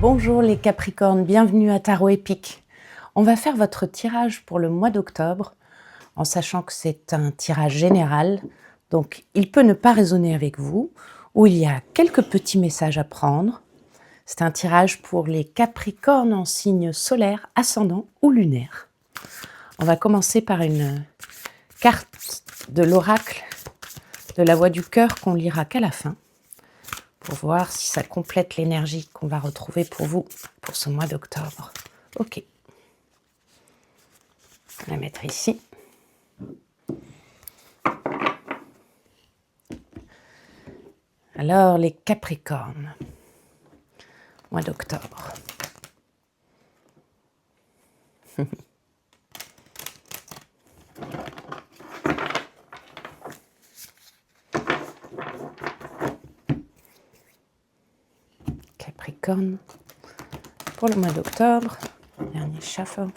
Bonjour les Capricornes, bienvenue à Tarot Épique. On va faire votre tirage pour le mois d'octobre, en sachant que c'est un tirage général, donc il peut ne pas résonner avec vous, ou il y a quelques petits messages à prendre. C'est un tirage pour les Capricornes en signe solaire, ascendant ou lunaire. On va commencer par une carte de l'oracle de la voix du cœur qu'on lira qu'à la fin, pour voir si ça complète l'énergie qu'on va retrouver pour vous pour ce mois d'octobre. Ok. On va la mettre ici. Alors, les Capricornes, mois d'octobre. Capricorne, pour le mois d'octobre, dernier shuffle.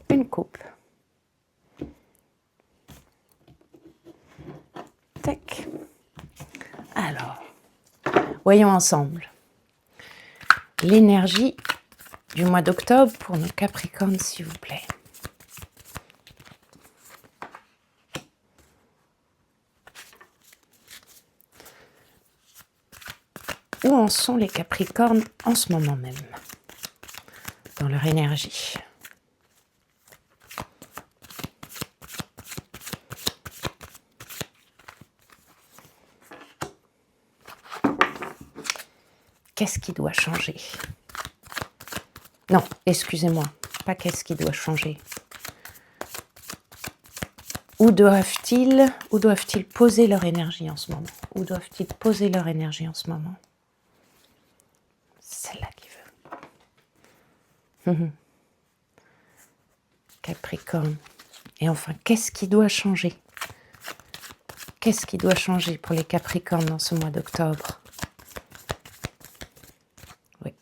Une couple. Tac. Alors, voyons ensemble l'énergie du mois d'octobre pour nos Capricornes, s'il vous plaît. Où en sont les Capricornes en ce moment même, dans leur énergie? Qu'est-ce qui doit changer? Non, excusez-moi, pas qu'est-ce qui doit changer. Où doivent-ils poser leur énergie en ce moment? Où doivent-ils poser leur énergie en ce moment? C'est celle-là qui veut. Capricorne. Et enfin, qu'est-ce qui doit changer? Qu'est-ce qui doit changer pour les Capricornes dans ce mois d'octobre? Oui.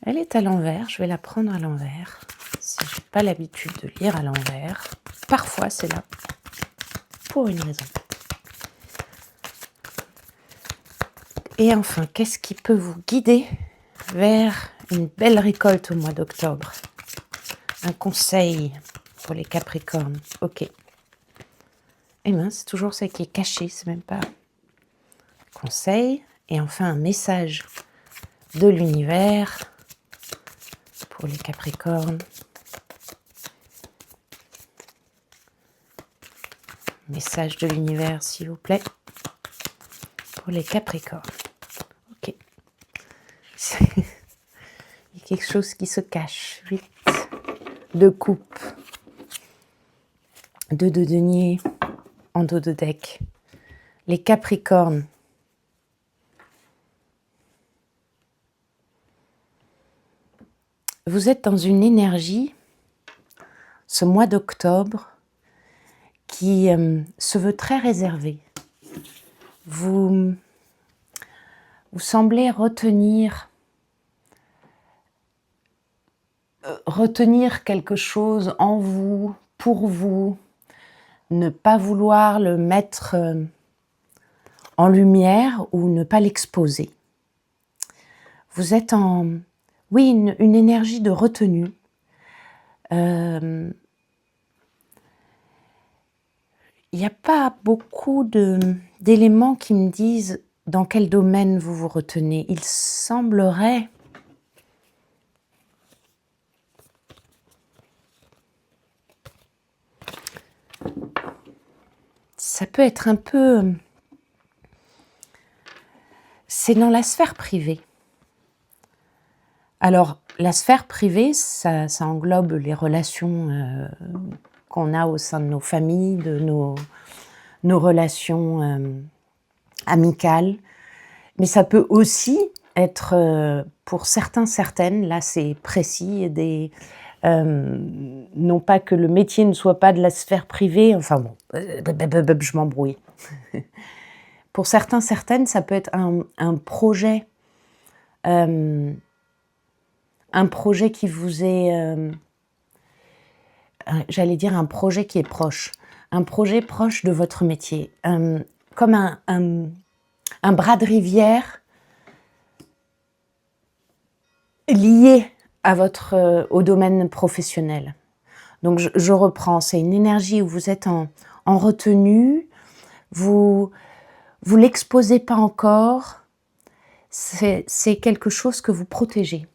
Elle est à l'envers, je vais la prendre à l'envers. Si je n'ai pas l'habitude de lire à l'envers, parfois c'est là pour une raison. Et enfin, qu'est-ce qui peut vous guider vers une belle récolte au mois d'octobre? Un conseil pour les Capricornes. Ok. Eh bien, c'est toujours ça qui est caché, c'est même pas conseil. Et enfin, un message de l'univers pour les Capricornes. Message de l'univers, s'il vous plaît, pour les Capricornes. Ok. Il y a quelque chose qui se cache. 8 de coupe. 2 de denier en dos de deck. Les Capricornes. Vous êtes dans une énergie, ce mois d'octobre, qui se veut très réservée. Vous semblez retenir quelque chose en vous, pour vous, ne pas vouloir le mettre en lumière ou ne pas l'exposer. Vous êtes en, oui, une énergie de retenue. Il n'y a pas beaucoup d'éléments qui me disent dans quel domaine vous vous retenez. Il semblerait ça peut être un peu... C'est dans la sphère privée. Alors, la sphère privée, ça englobe les relations qu'on a au sein de nos familles, de nos relations amicales. Mais ça peut aussi être, pour certains, certaines, là c'est précis, non pas que le métier ne soit pas de la sphère privée, enfin bon, je m'embrouille. Pour certains, certaines, ça peut être un projet qui vous est, j'allais dire un projet qui est proche, un projet proche de votre métier, comme un bras de rivière lié à au domaine professionnel. Donc je reprends, c'est une énergie où vous êtes en retenue, vous l'exposez pas encore, c'est quelque chose que vous protégez.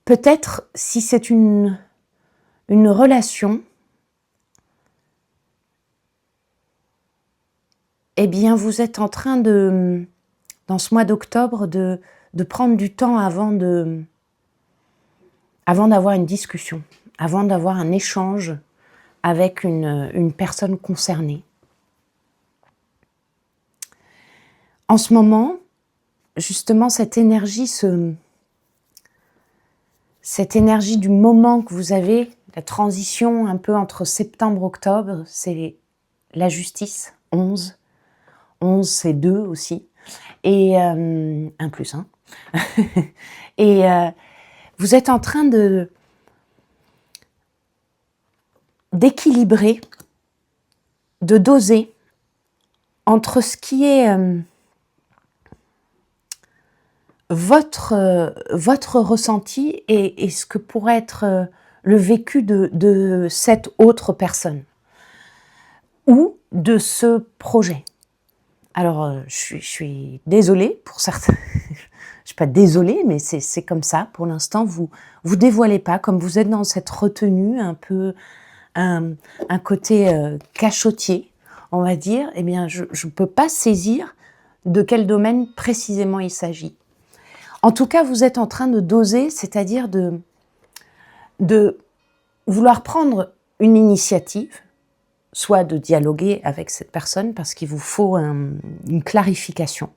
Peut-être si c'est une relation, eh bien vous êtes en train de, dans ce mois d'octobre, de prendre du temps avant d'avoir une discussion, avant d'avoir un échange avec une personne concernée. En ce moment, justement, cette énergie du moment que vous avez, la transition un peu entre septembre et octobre, c'est la justice, 11. 11, c'est 2 aussi. Et 1 plus 1. Et vous êtes en train d'équilibrer, de doser entre ce qui est votre ressenti et ce que pourrait être le vécu de cette autre personne ou de ce projet. Alors, je suis désolée pour certains. Je suis pas désolée, mais c'est comme ça. Pour l'instant, vous dévoilez pas, comme vous êtes dans cette retenue, un peu un côté cachotier, on va dire. Eh bien, je ne peux pas saisir de quel domaine précisément il s'agit. En tout cas, vous êtes en train de doser, c'est-à-dire de vouloir prendre une initiative, soit de dialoguer avec cette personne parce qu'il vous faut une clarification,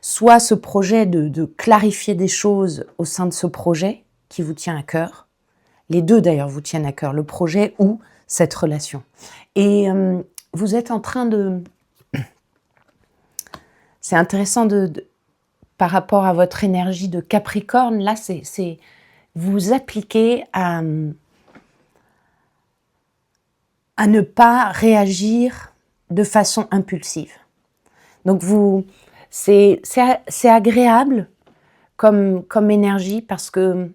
soit ce projet de clarifier des choses au sein de ce projet qui vous tient à cœur. Les deux d'ailleurs vous tiennent à cœur, le projet ou cette relation. Et vous êtes en train de... C'est intéressant par rapport à votre énergie de Capricorne, là c'est vous appliquez à ne pas réagir de façon impulsive. Donc c'est agréable comme énergie parce que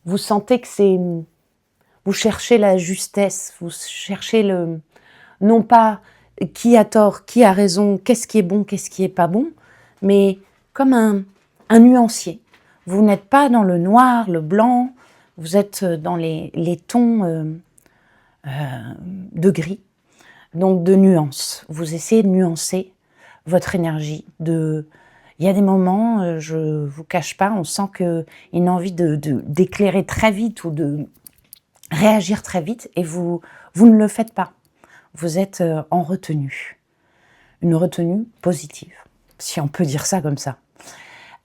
vous sentez que vous cherchez la justesse, vous cherchez non pas qui a tort, qui a raison, qu'est-ce qui est bon, qu'est-ce qui est pas bon, mais comme un nuancier. Vous n'êtes pas dans le noir, le blanc, vous êtes dans les tons de gris, donc de nuances. Vous essayez de nuancer votre énergie. Il y a des moments, je vous cache pas, on sent qu'il y a une envie d'éclairer très vite ou de réagir très vite et vous ne le faites pas. Vous êtes en retenue. Une retenue positive, si on peut dire ça comme ça.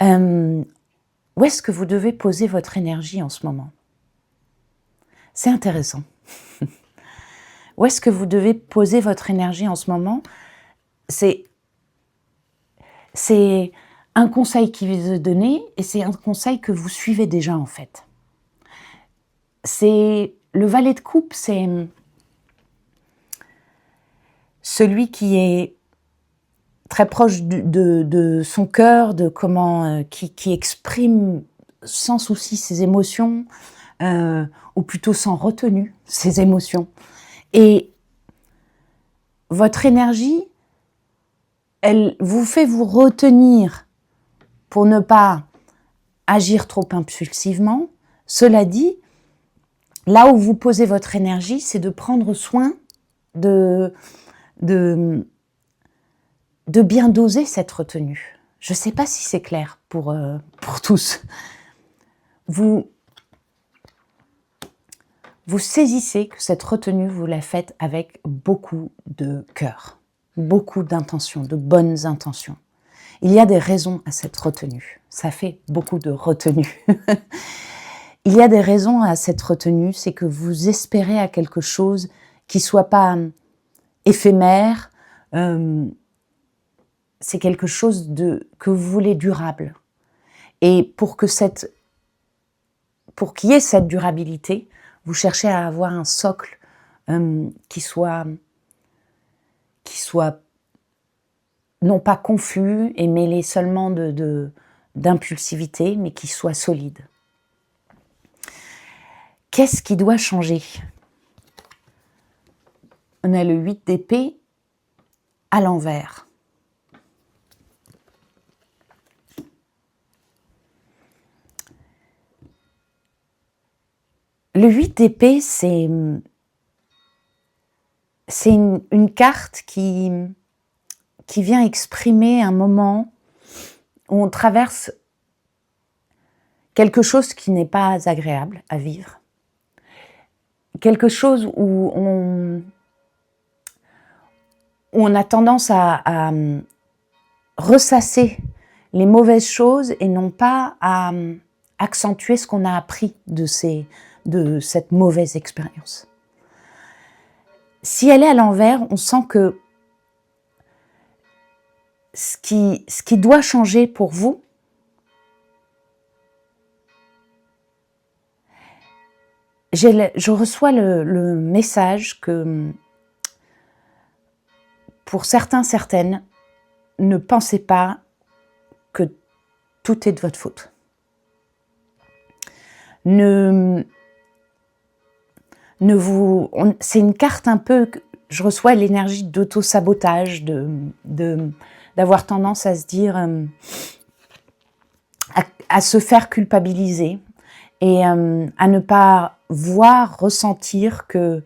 Où est-ce que vous devez poser votre énergie en ce moment? C'est intéressant. Où est-ce que vous devez poser votre énergie en ce moment? C'est un conseil qui vous est donné et c'est un conseil que vous suivez déjà en fait. C'est le valet de coupe, c'est celui qui est très proche de son cœur, de comment qui exprime sans souci ses émotions, ou plutôt sans retenue ses émotions. Et votre énergie, elle vous fait vous retenir pour ne pas agir trop impulsivement. Cela dit, là où vous posez votre énergie, c'est de prendre soin de bien doser cette retenue. Je ne sais pas si c'est clair pour tous. Vous saisissez que cette retenue, vous la faites avec beaucoup de cœur, beaucoup d'intentions, de bonnes intentions. Il y a des raisons à cette retenue. Ça fait beaucoup de retenue. Il y a des raisons à cette retenue, c'est que vous espérez à quelque chose qui ne soit pas éphémère, c'est quelque chose que vous voulez durable. Et pour qu'il y ait cette durabilité, vous cherchez à avoir un socle qui soit non pas confus et mêlé seulement d'impulsivité, mais qui soit solide. Qu'est-ce qui doit changer? On a le 8 d'épée à l'envers. Le 8 d'épée, c'est une carte qui vient exprimer un moment où on traverse quelque chose qui n'est pas agréable à vivre. Quelque chose où on a tendance à ressasser les mauvaises choses et non pas à accentuer ce qu'on a appris de cette mauvaise expérience. Si elle est à l'envers, on sent que ce qui doit changer pour vous, je reçois le message que pour certains, certaines, ne pensez pas que tout est de votre faute. C'est une carte un peu, je reçois l'énergie d'auto-sabotage, d'avoir tendance à se dire, à se faire culpabiliser et à ne pas voir, ressentir que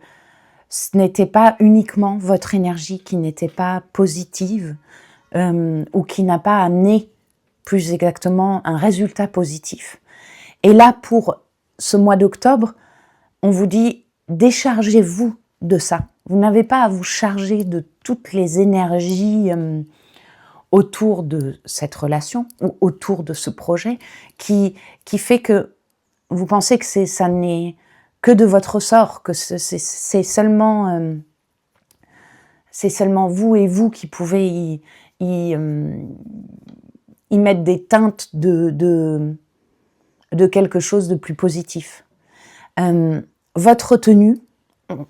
ce n'était pas uniquement votre énergie qui n'était pas positive ou qui n'a pas amené plus exactement un résultat positif. Et là, pour ce mois d'octobre, on vous dit déchargez-vous de ça. Vous n'avez pas à vous charger de toutes les énergies autour de cette relation ou autour de ce projet qui fait que vous pensez que ça n'est que de votre ressort, que c'est seulement vous et vous qui pouvez y mettre des teintes de quelque chose de plus positif. Votre retenue,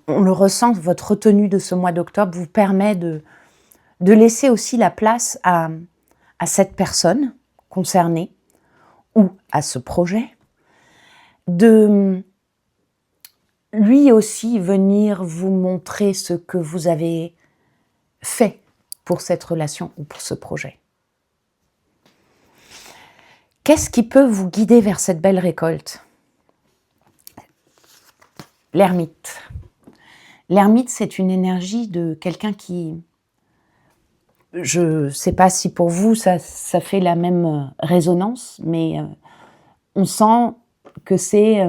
on le ressent, votre retenue de ce mois d'octobre vous permet de laisser aussi la place à cette personne concernée ou à ce projet, de lui aussi venir vous montrer ce que vous avez fait pour cette relation ou pour ce projet. Qu'est-ce qui peut vous guider vers cette belle récolte? L'ermite. L'ermite, c'est une énergie de quelqu'un qui... Je ne sais pas si pour vous, ça fait la même résonance, mais on sent que c'est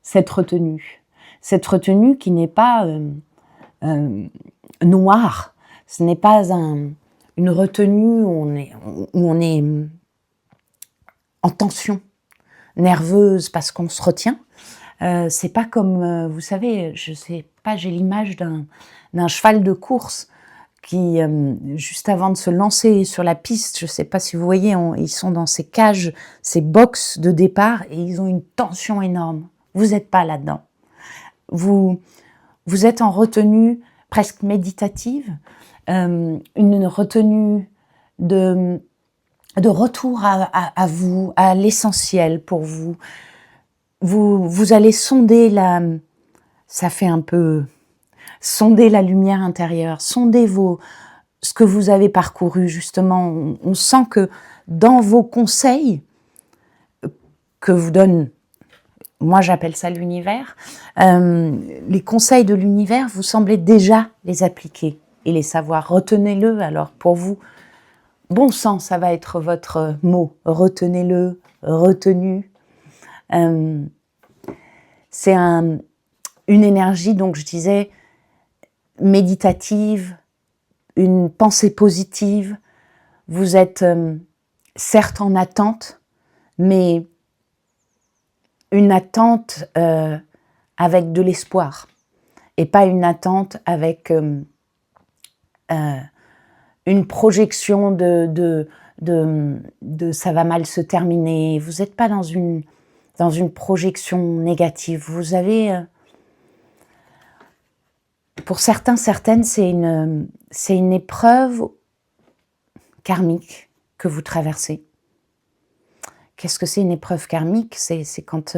cette retenue. Cette retenue qui n'est pas noire. Ce n'est pas une retenue où on est en tension, nerveuse parce qu'on se retient. C'est pas comme, vous savez, je sais pas, j'ai l'image d'un cheval de course qui, juste avant de se lancer sur la piste, je sais pas si vous voyez, ils sont dans ces cages, ces boxes de départ et ils ont une tension énorme. Vous n'êtes pas là-dedans. Vous êtes en retenue presque méditative, une retenue de retour à vous, à l'essentiel pour vous. Vous allez sonder ça fait un peu sonder la lumière intérieure, sonder ce que vous avez parcouru justement. On sent que dans vos conseils que vous donne, moi j'appelle ça l'univers, les conseils de l'univers, vous semblez déjà les appliquer et les savoir. Retenez-le alors pour vous. Bon sang, ça va être votre mot. Retenez-le, retenu. C'est une énergie, donc je disais, méditative, une pensée positive. Vous êtes certes en attente, mais une attente avec de l'espoir et pas une attente avec une projection de ça va mal se terminer. Vous n'êtes pas dans une projection négative. Vous avez Pour certains, certaines, c'est une épreuve karmique que vous traversez. Qu'est-ce que c'est une épreuve karmique? C'est quand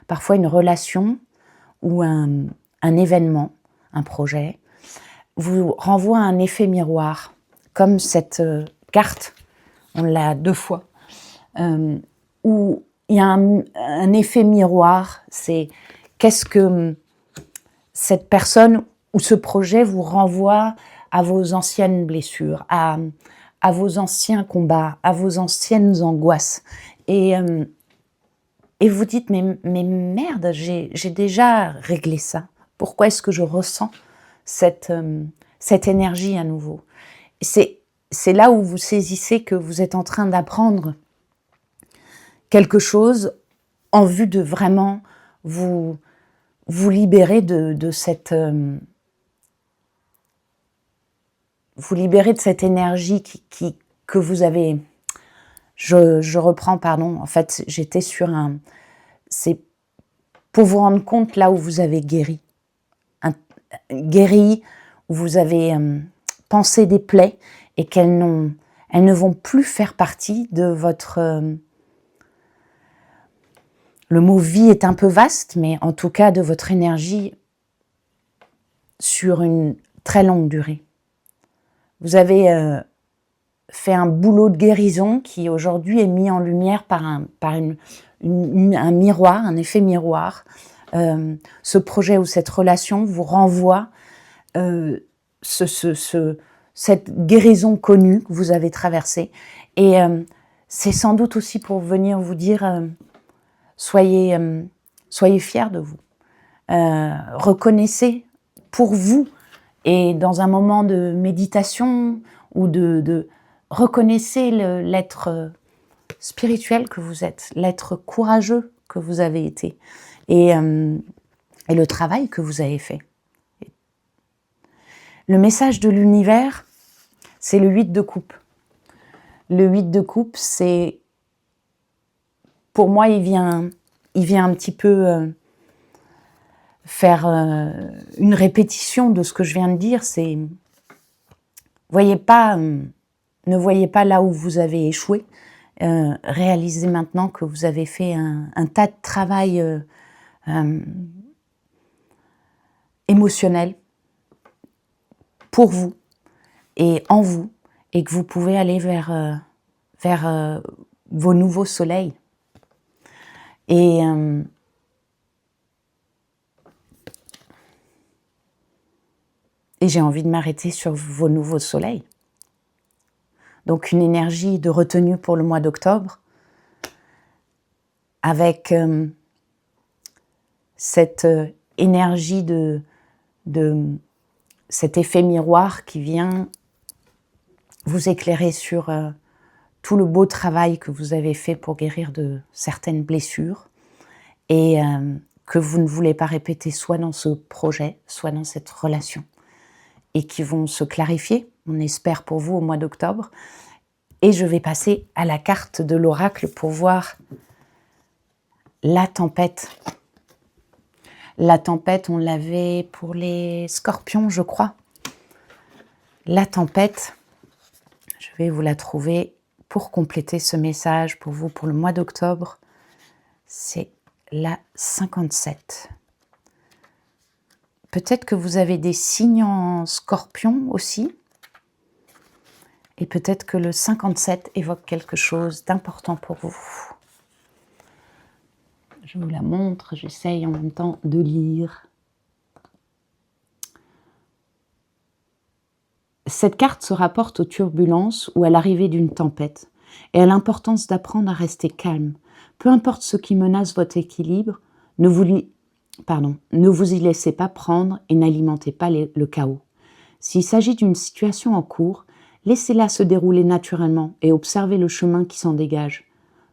parfois une relation ou un événement, un projet, vous renvoie à un effet miroir, comme cette carte, on l'a 2 fois, où il y a un effet miroir, c'est qu'est-ce que cette personne ou ce projet vous renvoie à vos anciennes blessures, à vos anciens combats, à vos anciennes angoisses. Et vous dites, mais merde, j'ai déjà réglé ça. Pourquoi est-ce que je ressens cette énergie à nouveau? C'est là où vous saisissez que vous êtes en train d'apprendre quelque chose en vue de vraiment vous libérer de cette... vous libérer de cette énergie que vous avez... Je reprends, pardon. En fait, j'étais sur un... C'est pour vous rendre compte là où vous avez guéri. Guéri, où vous avez pensé des plaies et elles ne vont plus faire partie de votre... le mot vie est un peu vaste, mais en tout cas de votre énergie sur une très longue durée. Vous avez fait un boulot de guérison qui aujourd'hui est mis en lumière par un miroir, un effet miroir. Ce projet ou cette relation vous renvoie cette guérison connue que vous avez traversée. Et c'est sans doute aussi pour venir vous dire soyez fiers de vous. Reconnaissez pour vous, et dans un moment de méditation ou de reconnaissez l'être spirituel que vous êtes, l'être courageux que vous avez été et le travail que vous avez fait. Le message de l'univers, c'est le 8 de coupe. Le 8 de coupe, c'est... Pour moi, il vient un petit peu faire une répétition de ce que je viens de dire. C'est... ne voyez pas là où vous avez échoué. Réalisez maintenant que vous avez fait un tas de travail émotionnel pour vous et en vous, et que vous pouvez aller vers vos nouveaux soleils. Et j'ai envie de m'arrêter sur vos nouveaux soleils. Donc une énergie de retenue pour le mois d'octobre, avec cette énergie de cet effet miroir qui vient vous éclairer sur tout le beau travail que vous avez fait pour guérir de certaines blessures et que vous ne voulez pas répéter soit dans ce projet, soit dans cette relation, et qui vont se clarifier, on espère pour vous, au mois d'octobre. Et je vais passer à la carte de l'oracle pour voir la tempête. La tempête, on l'avait pour les scorpions, je crois. La tempête, je vais vous la trouver pour compléter ce message pour vous pour le mois d'octobre. C'est la 57. Peut-être que vous avez des signes en scorpion aussi. Et peut-être que le 57 évoque quelque chose d'important pour vous. Je vous la montre, j'essaye en même temps de lire. Cette carte se rapporte aux turbulences ou à l'arrivée d'une tempête et à l'importance d'apprendre à rester calme. Peu importe ce qui menace votre équilibre, ne vous y laissez pas prendre et n'alimentez pas le chaos. S'il s'agit d'une situation en cours, laissez-la se dérouler naturellement et observez le chemin qui s'en dégage.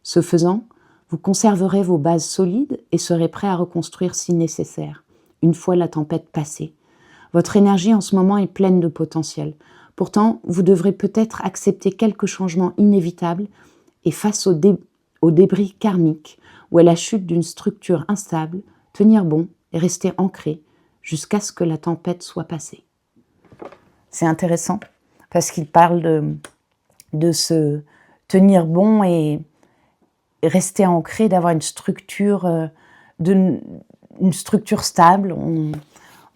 Ce faisant, vous conserverez vos bases solides et serez prêt à reconstruire si nécessaire, une fois la tempête passée. Votre énergie en ce moment est pleine de potentiel. Pourtant, vous devrez peut-être accepter quelques changements inévitables et face au débris karmique ou à la chute d'une structure instable, tenir bon et rester ancré jusqu'à ce que la tempête soit passée. C'est intéressant parce qu'il parle de se tenir bon et rester ancré, d'avoir une structure, une structure stable.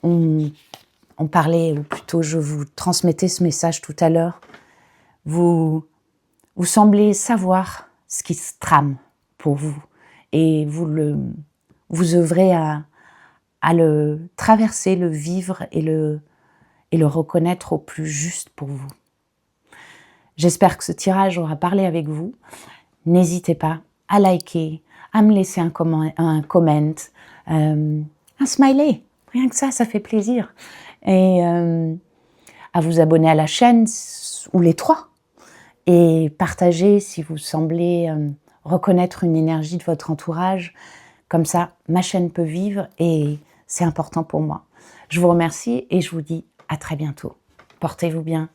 On parlait, ou plutôt je vous transmettais ce message tout à l'heure. Vous semblez savoir ce qui se trame pour vous et vous œuvrez à le traverser, le vivre et le reconnaître au plus juste pour vous. J'espère que ce tirage aura parlé avec vous. N'hésitez pas à liker, à me laisser un comment, un smiley. Rien que ça fait plaisir. Et à vous abonner à la chaîne, ou les trois. Et partager si vous semblez reconnaître une énergie de votre entourage. Comme ça, ma chaîne peut vivre et c'est important pour moi. Je vous remercie et je vous dis à très bientôt. Portez-vous bien.